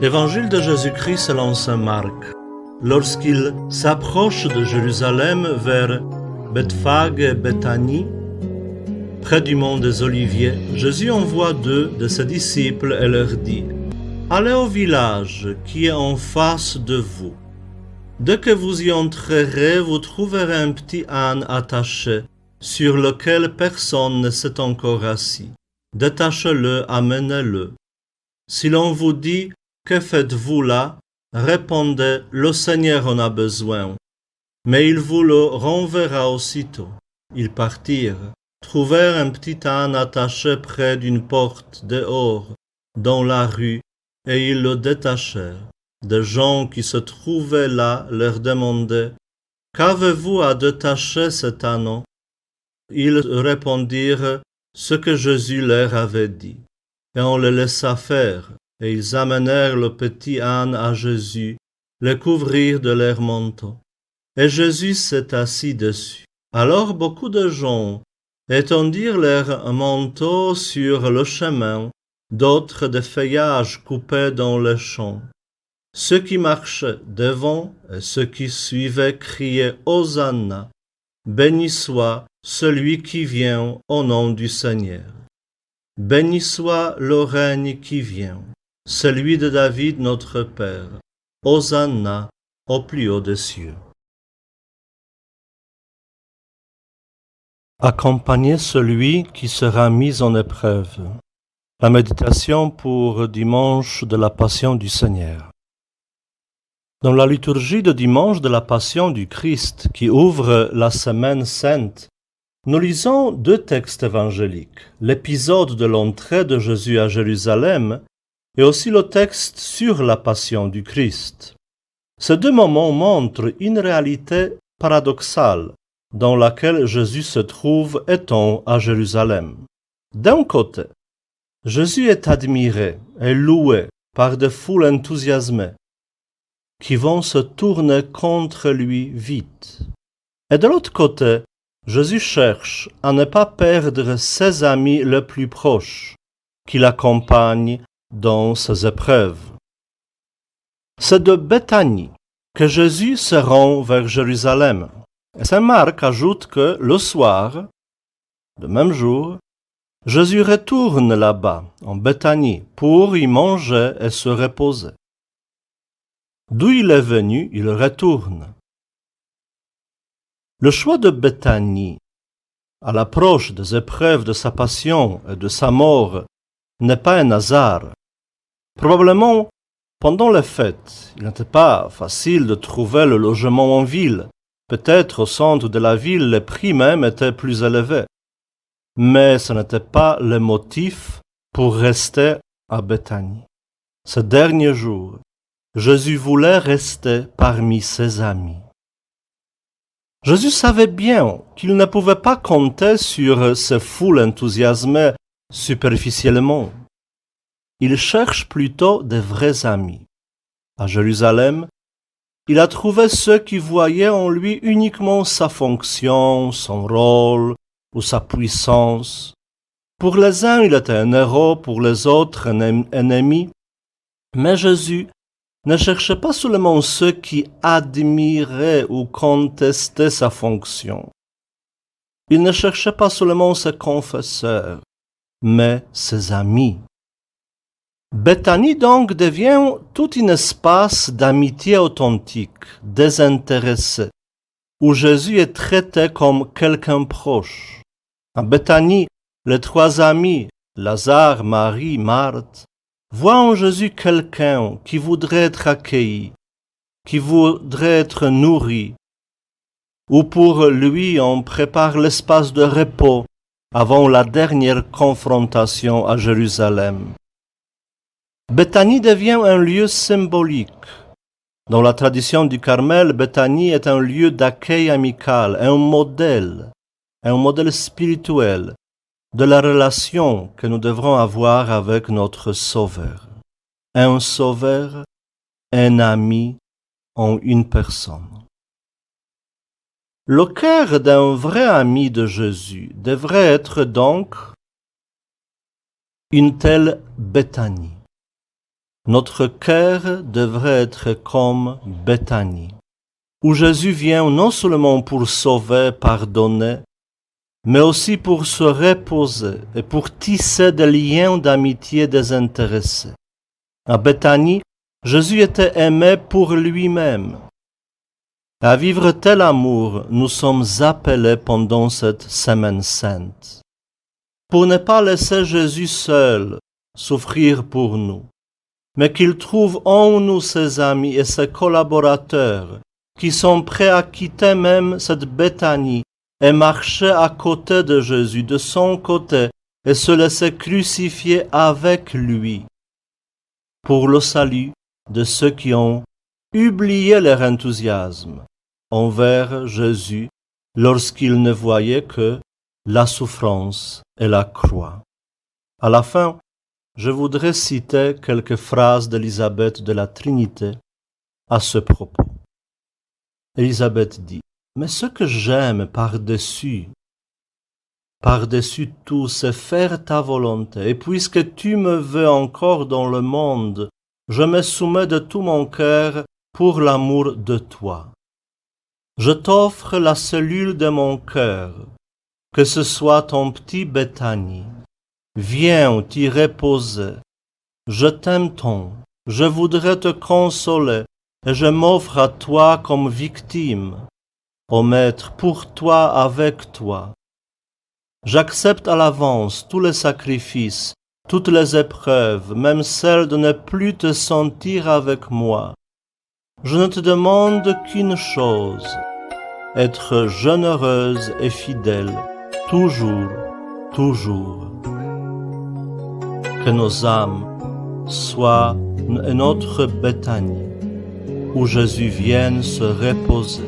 Évangile de Jésus-Christ selon saint Marc. Lorsqu'il s'approche de Jérusalem vers Bethphage et Béthanie, près du mont des Oliviers, Jésus envoie 2 de ses disciples et leur dit: Allez au village qui est en face de vous. Dès que vous y entrerez, vous trouverez un petit âne attaché, sur lequel personne ne s'est encore assis. Détachez-le, amenez-le. Si l'on vous dit: Que faites-vous là? Répondez: Le Seigneur en a besoin. Mais il vous le renverra aussitôt. Ils partirent, trouvèrent un petit âne attaché près d'une porte dehors, dans la rue, et ils le détachèrent. Des gens qui se trouvaient là leur demandaient: Qu'avez-vous à détacher cet âne? Ils répondirent ce que Jésus leur avait dit, et on le laissa faire. Et ils amenèrent le petit âne à Jésus, le couvrirent de leur manteau. Et Jésus s'est assis dessus. Alors beaucoup de gens étendirent leurs manteaux sur le chemin, d'autres des feuillages coupés dans les champs. Ceux qui marchaient devant et ceux qui suivaient criaient: Hosanna! Béni soit celui qui vient au nom du Seigneur. Béni soit le règne qui vient, celui de David notre Père. Hosanna au plus haut des cieux. Accompagnez celui qui sera mis en épreuve. La méditation pour dimanche de la Passion du Seigneur. Dans la liturgie de dimanche de la Passion du Christ qui ouvre la Semaine Sainte, nous lisons 2 textes évangéliques, l'épisode de l'entrée de Jésus à Jérusalem et aussi le texte sur la Passion du Christ. Ces 2 moments montrent une réalité paradoxale dans laquelle Jésus se trouve étant à Jérusalem. D'un côté, Jésus est admiré et loué par des foules enthousiasmées qui vont se tourner contre lui vite. Et de l'autre côté, Jésus cherche à ne pas perdre ses amis les plus proches qui l'accompagnent dans ses épreuves. C'est de Béthanie que Jésus se rend vers Jérusalem. Et saint Marc ajoute que le soir, le même jour, Jésus retourne là-bas, en Béthanie, pour y manger et se reposer. D'où il est venu, il retourne. Le choix de Béthanie, à l'approche des épreuves de sa passion et de sa mort, n'est pas un hasard. Probablement, pendant les fêtes, il n'était pas facile de trouver le logement en ville. Peut-être au centre de la ville, les prix même étaient plus élevés. Mais ce n'était pas le motif pour rester à Béthanie. Ce dernier jour, Jésus voulait rester parmi ses amis. Jésus savait bien qu'il ne pouvait pas compter sur ces foules enthousiasmées superficiellement. Il cherche plutôt des vrais amis. À Jérusalem, il a trouvé ceux qui voyaient en lui uniquement sa fonction, son rôle ou sa puissance. Pour les uns, il était un héros, pour les autres, un ennemi. Mais Jésus ne cherchait pas seulement ceux qui admiraient ou contestaient sa fonction. Il ne cherchait pas seulement ses confesseurs, mais ses amis. Béthanie donc devient tout un espace d'amitié authentique, désintéressé, où Jésus est traité comme quelqu'un proche. À Béthanie, les 3 amis, Lazare, Marie, Marthe, voient en Jésus quelqu'un qui voudrait être accueilli, qui voudrait être nourri, ou pour lui on prépare l'espace de repos avant la dernière confrontation à Jérusalem. Béthanie devient un lieu symbolique. Dans la tradition du Carmel, Béthanie est un lieu d'accueil amical, un modèle spirituel de la relation que nous devrons avoir avec notre Sauveur. Un Sauveur, un ami en une personne. Le cœur d'un vrai ami de Jésus devrait être donc une telle Béthanie. Notre cœur devrait être comme Béthanie, où Jésus vient non seulement pour sauver, pardonner, mais aussi pour se reposer et pour tisser des liens d'amitié désintéressés. À Béthanie, Jésus était aimé pour lui-même. À vivre tel amour, nous sommes appelés pendant cette Semaine sainte. Pour ne pas laisser Jésus seul souffrir pour nous, mais qu'il trouve en nous ses amis et ses collaborateurs qui sont prêts à quitter même cette Béthanie et marcher à côté de Jésus, de son côté, et se laisser crucifier avec lui, pour le salut de ceux qui ont oublié leur enthousiasme envers Jésus lorsqu'ils ne voyaient que la souffrance et la croix. À la fin, je voudrais citer quelques phrases d'Élisabeth de la Trinité à ce propos. Élisabeth dit: « Mais ce que j'aime par-dessus tout, c'est faire ta volonté. Et puisque tu me veux encore dans le monde, je me soumets de tout mon cœur pour l'amour de toi. Je t'offre la cellule de mon cœur, que ce soit ton petit Béthanie. Viens t'y reposer. Je t'aime tant, je voudrais te consoler, et je m'offre à toi comme victime. Ô Maître, pour toi, avec toi. J'accepte à l'avance tous les sacrifices, toutes les épreuves, même celle de ne plus te sentir avec moi. Je ne te demande qu'une chose, être généreuse et fidèle, toujours, toujours. Que nos âmes soient notre Béthanie, où Jésus vienne se reposer.